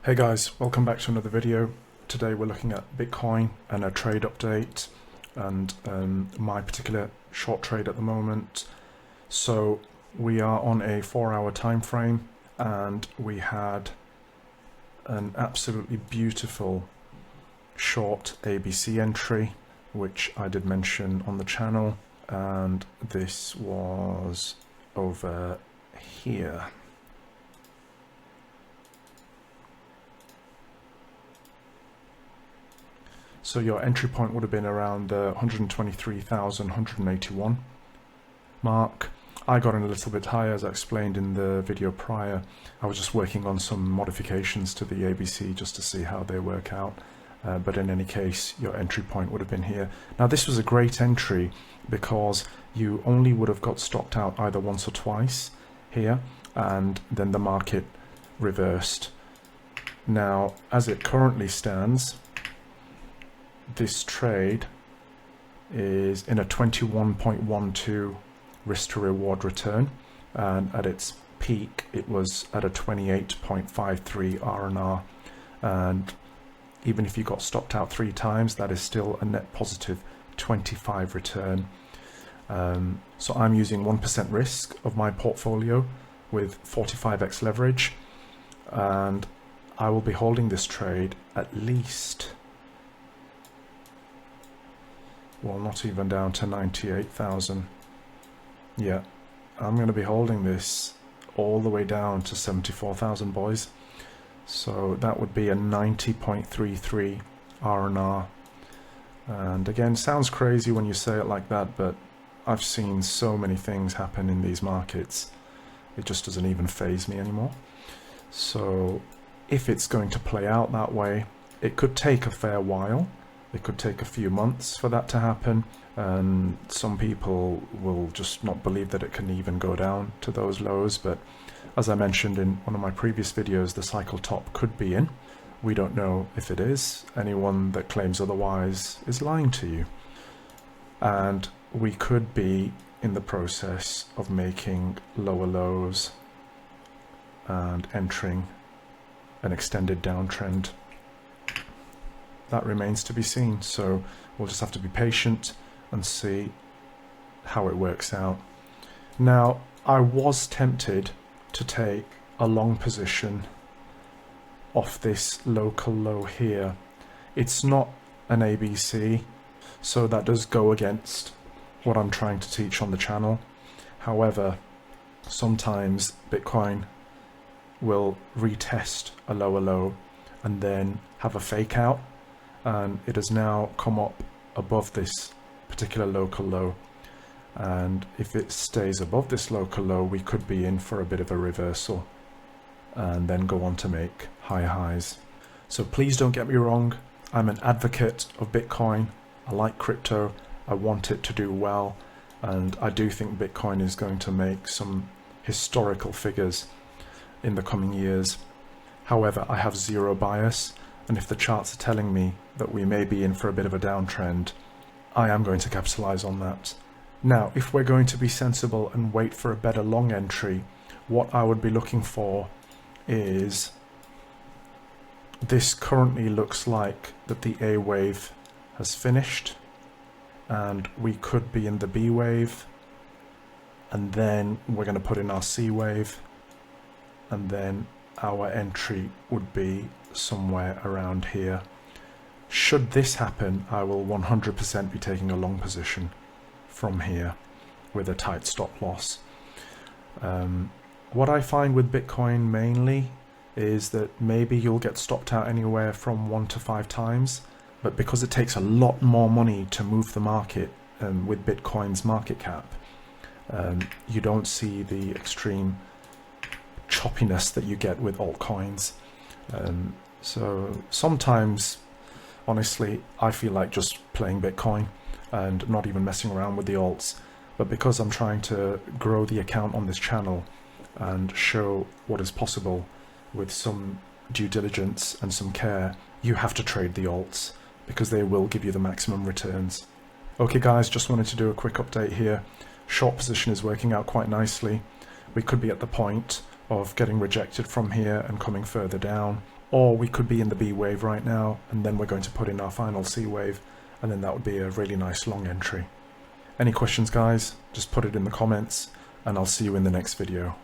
Hey guys, welcome back to another video. Today we're looking at Bitcoin and a trade update and my particular short trade at the moment. So we are on a 4-hour time frame and we had an absolutely beautiful short ABC entry which I did mention on the channel, and this was over here. So your entry point would have been around the 123,181 mark. I got in a little bit higher, as I explained in the video prior. I was just working on some modifications to the ABC just to see how they work out. But in any case, your entry point would have been here. Now this was a great entry because you only would have got stopped out either once or twice here, and then the market reversed. Now, as it currently stands, this trade is in a 21.12 risk to reward return, and at its peak it was at a 28.53 R&R, and even if you got stopped out 3 times, that is still a net positive 25 return. So I'm using 1% risk of my portfolio with 45x leverage, and I will be holding this trade at least, well, not even down to 98,000. Yeah, I'm going to be holding this all the way down to 74,000, boys. So that would be a 90.33 R&R. And again, sounds crazy when you say it like that, but I've seen so many things happen in these markets. It just doesn't even faze me anymore. So if it's going to play out that way, it could take a fair while. It could take a few months for that to happen, and some people will just not believe that it can even go down to those lows. But as I mentioned in one of my previous videos, the cycle top could be in. We don't know if it is. Anyone that claims otherwise is lying to you. And we could be in the process of making lower lows and entering an extended downtrend. That remains to be seen, so we'll just have to be patient and see how it works out. Now, I was tempted to take a long position off this local low here. It's not an ABC, so that does go against what I'm trying to teach on the channel. However, sometimes Bitcoin will retest a lower low and then have a fake out, and it has now come up above this particular local low, and if it stays above this local low, we could be in for a bit of a reversal and then go on to make higher highs. So please don't get me wrong, I'm an advocate of Bitcoin. I like crypto, I want it to do well, and I do think Bitcoin is going to make some historical figures in the coming years. However, I have zero bias, and if the charts are telling me that we may be in for a bit of a downtrend, I am going to capitalize on that. Now, if we're going to be sensible and wait for a better long entry, what I would be looking for is, this currently looks like that the A wave has finished, and we could be in the B wave, and then we're going to put in our C wave, and then our entry would be somewhere around here. Should this happen, I will 100% be taking a long position from here with a tight stop loss. What I find with Bitcoin mainly is that maybe you'll get stopped out anywhere from 1 to 5 times, but because it takes a lot more money to move the market with Bitcoin's market cap, you don't see the extreme choppiness that you get with altcoins. So sometimes, honestly, I feel like just playing Bitcoin and not even messing around with the alts. But because I'm trying to grow the account on this channel and show what is possible with some due diligence and some care, you have to trade the alts because they will give you the maximum returns. Okay guys, just wanted to do a quick update here. Short position is working out quite nicely. We could be at the point of getting rejected from here and coming further down, or we could be in the B wave right now, and then we're going to put in our final C wave, and then that would be a really nice long entry. Any questions, guys? Just put it in the comments, and I'll see you in the next video.